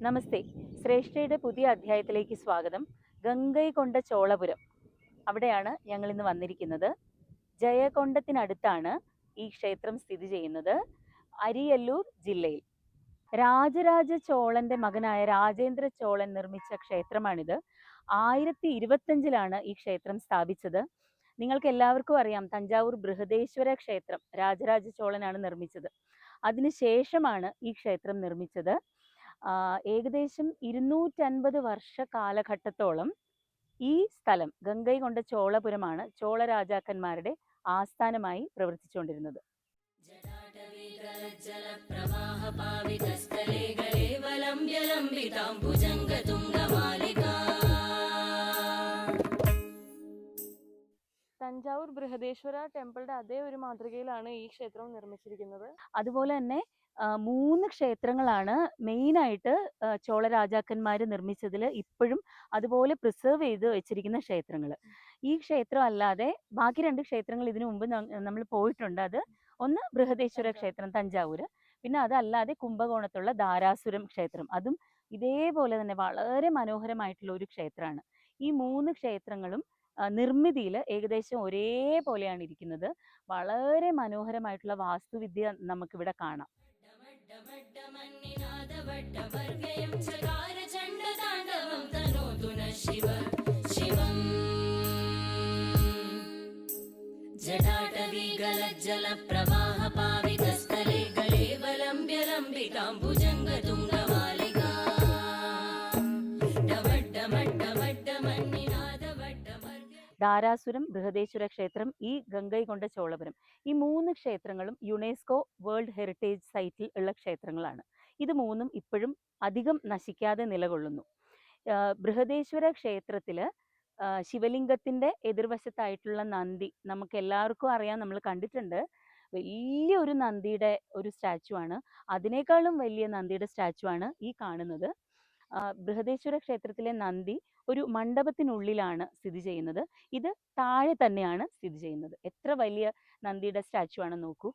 നമസ്തേ. ശ്രേഷ്ഠയുടെ പുതിയ അധ്യായത്തിലേക്ക് സ്വാഗതം. ഗംഗൈകൊണ്ട ചോളപുരം, അവിടെയാണ് ഞങ്ങൾ ഇന്ന് വന്നിരിക്കുന്നത്. ജയകൊണ്ടത്തിനടുത്താണ് ഈ ക്ഷേത്രം സ്ഥിതി ചെയ്യുന്നത്, അരിയല്ലൂർ ജില്ലയിൽ. രാജരാജ ചോളന്റെ മകനായ രാജേന്ദ്ര ചോളൻ നിർമ്മിച്ച ക്ഷേത്രമാണിത്. 1025 ഈ ക്ഷേത്രം സ്ഥാപിച്ചത്. നിങ്ങൾക്ക് എല്ലാവർക്കും അറിയാം, തഞ്ചാവൂർ ബൃഹദേശ്വര ക്ഷേത്രം രാജരാജ ചോളനാണ് നിർമ്മിച്ചത്. അതിനുശേഷമാണ് ഈ ക്ഷേത്രം നിർമ്മിച്ചത്. ഏകദേശം 250 വർഷ കാലഘട്ടത്തോളം ഈ സ്ഥലം ഗംഗൈകൊണ്ട ചോളപുരമാണ് ചോള രാജാക്കന്മാരുടെ ആസ്ഥാനമായി പ്രവർത്തിച്ചുകൊണ്ടിരുന്നത്. തഞ്ചാവൂർ ബൃഹദേശ്വര ടെമ്പിളിന്റെ അതേ ഒരു മാതൃകയിലാണ് ഈ ക്ഷേത്രം നിർമ്മിച്ചിരിക്കുന്നത്. അതുപോലെ തന്നെ 3 ക്ഷേത്രങ്ങളാണ് മെയിനായിട്ട് ചോള രാജാക്കന്മാർ നിർമ്മിച്ചതിൽ ഇപ്പോഴും അതുപോലെ പ്രിസർവ് ചെയ്ത് വെച്ചിരിക്കുന്ന ക്ഷേത്രങ്ങൾ. ഈ ക്ഷേത്രം അല്ലാതെ ബാക്കി 2 ക്ഷേത്രങ്ങൾ ഇതിനു മുമ്പ് നമ്മൾ പോയിട്ടുണ്ട്. അത് ഒന്ന് ബൃഹദേശ്വര ക്ഷേത്രം തഞ്ചാവൂര്, പിന്നെ അതല്ലാതെ കുംഭകോണത്തുള്ള ധാരാസുരം ക്ഷേത്രം. അതും ഇതേപോലെ തന്നെ വളരെ മനോഹരമായിട്ടുള്ള ഒരു ക്ഷേത്രമാണ്. ഈ 3 ക്ഷേത്രങ്ങളും നിർമ്മിതിയിൽ ഏകദേശം ഒരേപോലെയാണ് ഇരിക്കുന്നത്. വളരെ മനോഹരമായിട്ടുള്ള വാസ്തുവിദ്യ നമുക്കിവിടെ കാണാം. ധാരാസുരം, ബൃഹദേശ്വര ക്ഷേത്രം, ഈ ഗംഗൈകൊണ്ട ചോളപുരം, ഈ 3 ക്ഷേത്രങ്ങളും യുനെസ്കോ വേൾഡ് ഹെറിറ്റേജ് സൈറ്റിൽ ഉള്ള ക്ഷേത്രങ്ങളാണ്. ഇത് 3ഉം ഇപ്പോഴും അധികം നശിക്കാതെ നിലകൊള്ളുന്നു. ബൃഹദേശ്വര ക്ഷേത്രത്തില് ശിവലിംഗത്തിന്റെ എതിർവശത്തായിട്ടുള്ള നന്ദി നമുക്ക് എല്ലാവർക്കും അറിയാം, നമ്മൾ കണ്ടിട്ടുണ്ട്. വലിയൊരു നന്ദിയുടെ ഒരു സ്റ്റാച്ചു ആണ്. അതിനേക്കാളും വലിയ നന്ദിയുടെ സ്റ്റാച്ചു ആണ് ഈ കാണുന്നത്. ബൃഹദേശ്വര ക്ഷേത്രത്തിലെ നന്ദി ഒരു മണ്ഡപത്തിനുള്ളിലാണ് സ്ഥിതി ചെയ്യുന്നത്. ഇത് താഴെ തന്നെയാണ് സ്ഥിതി ചെയ്യുന്നത്. എത്ര വലിയ നന്ദിയുടെ സ്റ്റാച്ചു ആണെന്ന് നോക്കൂ.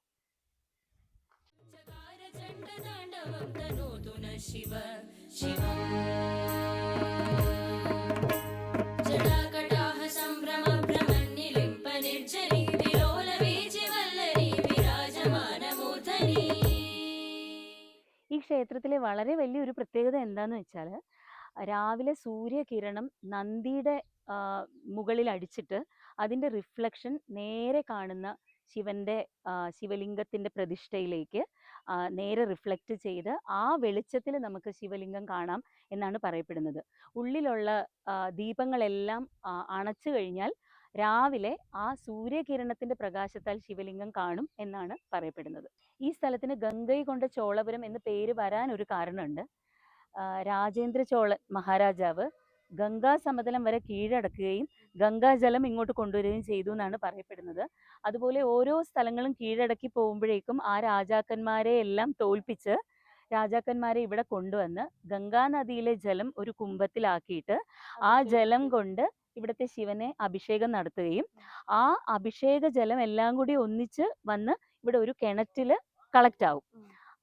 ഈ ക്ഷേത്രത്തിലെ വളരെ വലിയൊരു പ്രത്യേകത എന്താന്ന് വെച്ചാൽ, രാവിലെ സൂര്യകിരണം നന്ദിയുടെ മുകളിൽ അടിച്ചിട്ട് അതിൻ്റെ റിഫ്ലക്ഷൻ നേരെ കാണുന്ന ശിവലിംഗത്തിൻ്റെ പ്രതിഷ്ഠയിലേക്ക് നേരെ റിഫ്ലക്റ്റ് ചെയ്ത് ആ വെളിച്ചത്തിൽ നമുക്ക് ശിവലിംഗം കാണാം എന്നാണ് പറയപ്പെടുന്നത്. ഉള്ളിലുള്ള ദീപങ്ങളെല്ലാം അണച്ചു കഴിഞ്ഞാൽ രാവിലെ ആ സൂര്യകിരണത്തിന്റെ പ്രകാശത്താൽ ശിവലിംഗം കാണും എന്നാണ് പറയപ്പെടുന്നത്. ഈ സ്ഥലത്തിന് ഗംഗൈകൊണ്ട ചോളപുരം എന്ന് പേര് വരാൻ ഒരു കാരണമുണ്ട്. രാജേന്ദ്ര ചോളൻ മഹാരാജാവ് ഗംഗാ സമതലം വരെ കീഴടക്കുകയും ഗംഗാജലം ഇങ്ങോട്ട് കൊണ്ടുവരികയും ചെയ്തു എന്നാണ് പറയപ്പെടുന്നത്. അതുപോലെ ഓരോ സ്ഥലങ്ങളും കീഴടക്കി പോകുമ്പോഴേക്കും ആ രാജാക്കന്മാരെ എല്ലാം തോൽപ്പിച്ച് രാജാക്കന്മാരെ ഇവിടെ കൊണ്ടുവന്ന് ഗംഗാ നദിയിലെ ജലം ഒരു കുംഭത്തിലാക്കിയിട്ട് ആ ജലം കൊണ്ട് ഇവിടുത്തെ ശിവനെ അഭിഷേകം നടത്തുകയും ആ അഭിഷേക ജലം എല്ലാം കൂടി ഒന്നിച്ച് വന്ന് ഇവിടെ ഒരു കിണറ്റിൽ കളക്ട് ആവും.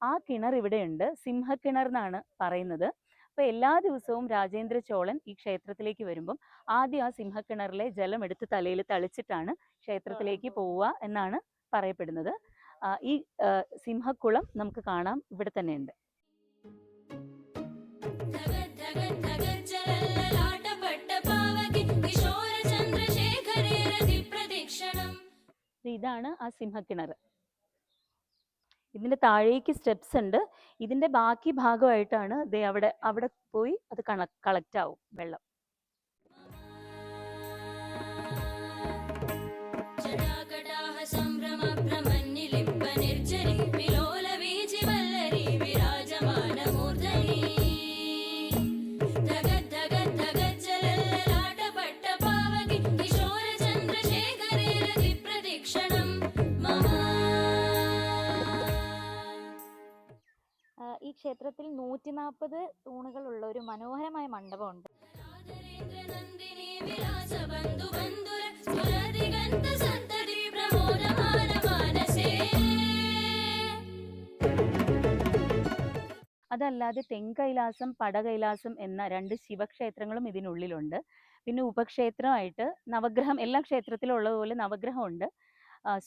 ആ കിണർ ഇവിടെയുണ്ട്, സിംഹക്കിണർ എന്നാണ് പറയുന്നത്. അപ്പൊ എല്ലാ ദിവസവും രാജേന്ദ്ര ചോളൻ ഈ ക്ഷേത്രത്തിലേക്ക് വരുമ്പം ആദ്യം ആ സിംഹക്കിണറിലെ ജലം എടുത്ത് തലയിൽ തളിച്ചിട്ടാണ് ക്ഷേത്രത്തിലേക്ക് പോവുക എന്നാണ് പറയപ്പെടുന്നത്. ഈ സിംഹക്കുളം നമുക്ക് കാണാം, ഇവിടെ തന്നെ ഉണ്ട്. ഇതാണ് ആ സിംഹക്കിണർ. ഇതിന്റെ താഴേക്ക് സ്റ്റെപ്സ് ഉണ്ട്. ഇതിന്റെ ബാക്കി ഭാഗമായിട്ടാണ് അവിടെ പോയി അത് കളക്ട് ആവും വെള്ളം. ഈ ക്ഷേത്രത്തിൽ 140 തൂണുകളുള്ള ഒരു മനോഹരമായ മണ്ഡപമുണ്ട്. അതല്ലാതെ തെങ്കൈലാസം പടകൈലാസം എന്ന 2 ശിവക്ഷേത്രങ്ങളും ഇതിനുള്ളിലുണ്ട്. പിന്നെ ഉപക്ഷേത്രമായിട്ട് നവഗ്രഹം, എല്ലാ ക്ഷേത്രത്തിലും ഉള്ളതുപോലെ നവഗ്രഹമുണ്ട്.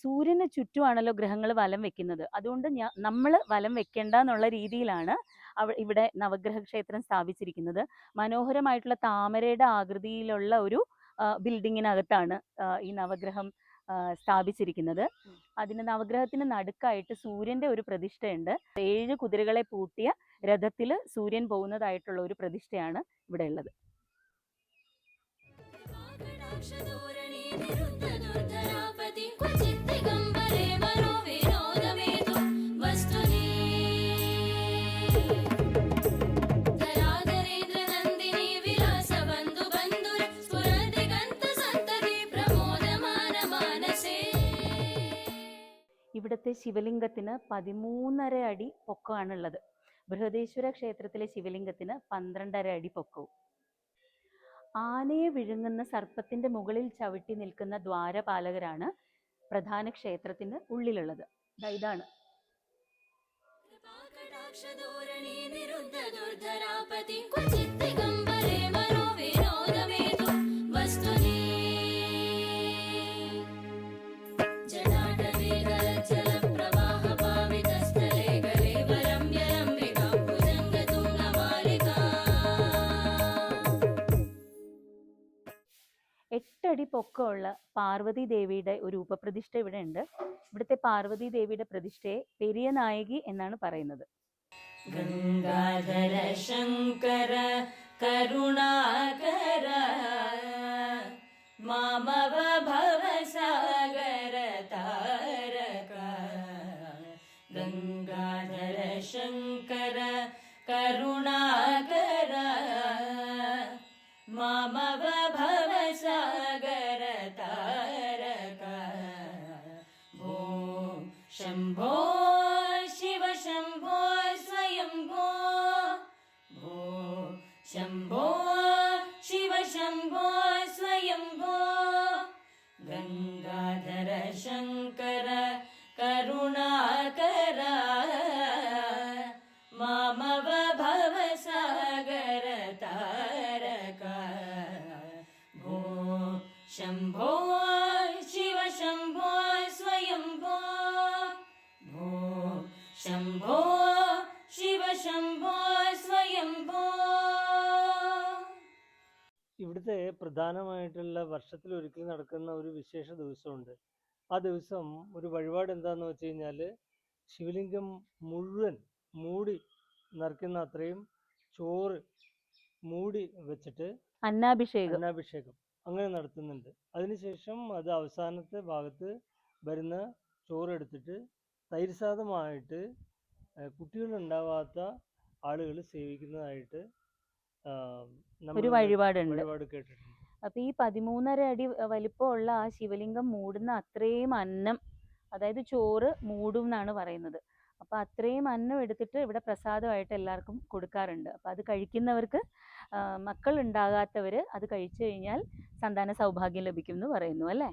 സൂര്യന് ചുറ്റുമാണല്ലോ ഗ്രഹങ്ങൾ വലം വെക്കുന്നത്. അതുകൊണ്ട് നമ്മൾ വലം വെക്കേണ്ട എന്നുള്ള രീതിയിലാണ് ഇവിടെ നവഗ്രഹ ക്ഷേത്രം സ്ഥാപിച്ചിരിക്കുന്നത്. മനോഹരമായിട്ടുള്ള താമരയുടെ ആകൃതിയിലുള്ള ഒരു ബിൽഡിങ്ങിനകത്താണ് ഈ നവഗ്രഹം സ്ഥാപിച്ചിരിക്കുന്നത്. അതിന് നവഗ്രഹത്തിന് നടുക്കായിട്ട് സൂര്യന്റെ ഒരു പ്രതിഷ്ഠയുണ്ട്. 7 കുതിരകളെ പൂട്ടിയ രഥത്തിൽ സൂര്യൻ പോകുന്നതായിട്ടുള്ള ഒരു പ്രതിഷ്ഠയാണ് ഇവിടെ ഉള്ളത്. ഇവിടുത്തെ ശിവലിംഗത്തിന് 13.5 അടി പൊക്കമാണുള്ളത്. ബൃഹദേശ്വര ക്ഷേത്രത്തിലെ ശിവലിംഗത്തിന് 12.5 അടി പൊക്കവും. ആനയെ വിഴുങ്ങുന്ന സർപ്പത്തിന്റെ മുകളിൽ ചവിട്ടി നിൽക്കുന്ന ദ്വാരപാലകരാണ് പ്രധാന ക്ഷേത്രത്തിന് ഉള്ളിലുള്ളത്. ഇതാണ്. അടി പൊക്കമുള്ള പാർവതി ദേവിയുടെ ഒരു ഉപപ്രതിഷ്ഠ ഇവിടെ ഉണ്ട്. ഇവിടുത്തെ പാർവതി ദേവിയുടെ പ്രതിഷ്ഠയെ പെരിയ നായകി എന്നാണ് പറയുന്നത്. ഗംഗാധര ശങ്കര കരുണാകര മാമവ ഭവസാഗര താരക. ഗംഗാധര ശങ്കര കരുണാകര മാമവ ഭവസാഗര താരക. ഭോ ശംഭോ ശിവ ശംഭോ സ്വയംഭോ. ഭോ ശംഭോ ശിവ ശംഭോ സ്വയംഭോ. ഗംഗാധര ശങ്കര കരുണാകര മാമവ ഭവസാഗര താരക. ഭോ ശംഭോ ശിവ ശംഭോ സ്വയംഭോ. ഭോ ശംഭോ ശിവ ശംഭോ സ്വയംഭോ. ഇവിടുത്തെ പ്രധാനമായിട്ടുള്ള വർഷത്തിൽ ഒരിക്കൽ നടക്കുന്ന ഒരു വിശേഷ ദിവസമുണ്ട്. ആ ദിവസം ഒരു വഴിപാട് എന്താന്ന് വെച്ച് കഴിഞ്ഞാൽ ശിവലിംഗം മുഴുവൻ മൂടി നിറയ്ക്കുന്ന അത്രയും ചോറ് മൂടി വെച്ചിട്ട് അന്നാഭിഷേകം അങ്ങനെ നടത്തുന്നുണ്ട്. അതിനുശേഷം അത് അവസാനത്തെ ഭാഗത്ത് വരുന്ന ചോറെടുത്തിട്ട് തൈര് സാദമായിട്ട് കുട്ടികളുണ്ടാവാത്ത ആളുകൾ സേവിക്കുന്നതായിട്ട് ഒരു വഴിപാടുണ്ട്. കേട്ടിട്ടുണ്ട്. അപ്പൊ ഈ 13.5 അടി വലിപ്പമുള്ള ആ ശിവലിംഗം മൂടുന്ന അത്രയും അന്നം, അതായത് ചോറ് മൂടും എന്നാണ് പറയുന്നത്. അപ്പൊ അത്രയും അന്നം എടുത്തിട്ട് ഇവിടെ പ്രസാദമായിട്ട് എല്ലാവർക്കും കൊടുക്കാറുണ്ട്. അപ്പൊ അത് കഴിക്കുന്നവർക്ക്, മക്കൾ ഉണ്ടാകാത്തവര് അത് കഴിച്ചു കഴിഞ്ഞാൽ സന്താന സൗഭാഗ്യം ലഭിക്കും എന്ന് പറയുന്നു അല്ലേ.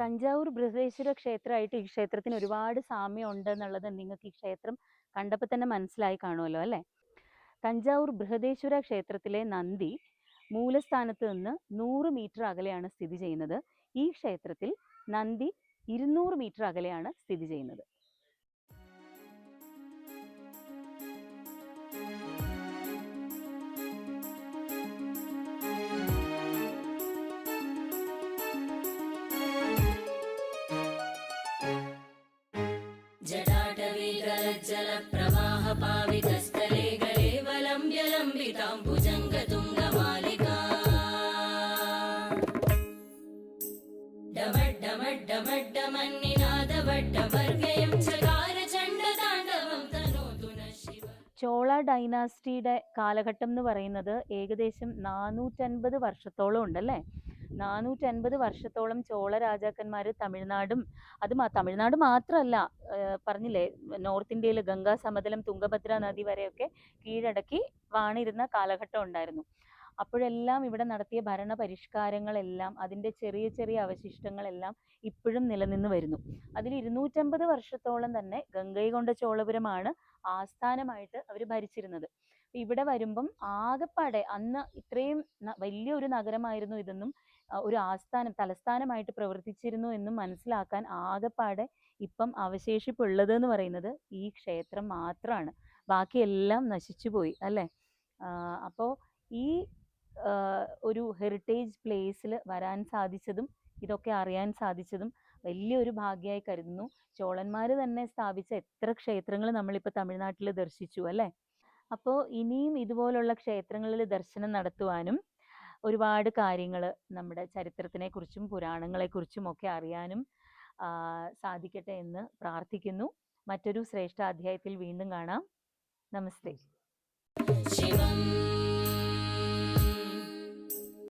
തഞ്ചാവൂർ ബൃഹദേശ്വര ക്ഷേത്രമായിട്ട് ഈ ക്ഷേത്രത്തിന് ഒരുപാട് സാമ്യം ഉണ്ട് എന്നുള്ളത് നിങ്ങൾക്ക് ഈ ക്ഷേത്രം കണ്ടപ്പോൾ തന്നെ മനസ്സിലായി കാണുമല്ലോ അല്ലേ. തഞ്ചാവൂർ ബൃഹദേശ്വര ക്ഷേത്രത്തിലെ നന്ദി മൂലസ്ഥാനത്ത് നിന്ന് 100 മീറ്റർ അകലെയാണ് സ്ഥിതി ചെയ്യുന്നത്. ഈ ക്ഷേത്രത്തിൽ നന്ദി 200 മീറ്റർ അകലെയാണ് സ്ഥിതി ചെയ്യുന്നത്. ജലപ്രവാഹപാവിതസ്ഥലേ ഗലേവലംബ്യ ലംബിതാംബുജംഗതുംഗമാലികാ. ഡമഡ്ഡമഡ്ഡമഡ്ഡമന്നിനാദവഡ്ഡമർവ്യയം ചകാരചണ്ഡതാണ്ഡവം തനോതു നഃ ശിവ. ചോള ഡൈനാസ്റ്റിയുടെ കാലഘട്ടം എന്ന് പറയുന്നത് ഏകദേശം 450 വർഷത്തോളം ഉണ്ടല്ലേ. 450 വർഷത്തോളം ചോള രാജാക്കന്മാർ തമിഴ്നാടും തമിഴ്നാട് മാത്രമല്ല, പറഞ്ഞില്ലേ, നോർത്ത് ഇന്ത്യയിൽ ഗംഗാ സമതലം തുംഗഭദ്ര നദി വരെയൊക്കെ കീഴടക്കി വാണിരുന്ന കാലഘട്ടം ഉണ്ടായിരുന്നു. അപ്പോഴെല്ലാം ഇവിടെ നടത്തിയ ഭരണ പരിഷ്കാരങ്ങളെല്ലാം അതിൻ്റെ ചെറിയ ചെറിയ അവശിഷ്ടങ്ങളെല്ലാം ഇപ്പോഴും നിലനിന്ന് വരുന്നു. അതിൽ 250 വർഷത്തോളം തന്നെ ഗംഗൈകൊണ്ട ചോളപുരമാണ് ആസ്ഥാനമായിട്ട് അവർ ഭരിച്ചിരുന്നത്. ഇവിടെ വരുമ്പം ആകെപ്പാടെ അന്ന് ഇത്രയും വലിയൊരു നഗരമായിരുന്നു ഇതെന്നും ഒരു തലസ്ഥാനമായിട്ട് പ്രവർത്തിച്ചിരുന്നു എന്നും മനസ്സിലാക്കാൻ ആകെപ്പാടെ ഇപ്പം അവശേഷിപ്പുള്ളത് എന്ന് പറയുന്നത് ഈ ക്ഷേത്രം മാത്രമാണ്. ബാക്കിയെല്ലാം നശിച്ചുപോയി അല്ലേ. അപ്പോൾ ഈ ഒരു ഹെറിറ്റേജ് പ്ലേസിൽ വരാൻ സാധിച്ചതും ഇതൊക്കെ അറിയാൻ സാധിച്ചതും വലിയൊരു ഭാഗ്യമായി കരുതുന്നു. ചോളന്മാർ തന്നെ സ്ഥാപിച്ച എത്ര ക്ഷേത്രങ്ങൾ നമ്മളിപ്പോൾ തമിഴ്നാട്ടിൽ ദർശിച്ചു അല്ലേ. അപ്പോൾ ഇനിയും ഇതുപോലുള്ള ക്ഷേത്രങ്ങളിൽ ദർശനം നടത്തുവാനും ഒരുപാട് കാര്യങ്ങൾ നമ്മുടെ ചരിത്രത്തിനെക്കുറിച്ചും പുരാണങ്ങളെക്കുറിച്ചും ഒക്കെ അറിയാനും സാധിക്കട്ടെ എന്ന് പ്രാർത്ഥിക്കുന്നു. മറ്റൊരു ശ്രേഷ്ഠ അധ്യായത്തിൽ വീണ്ടും കാണാം. നമസ്തേ. ശിവം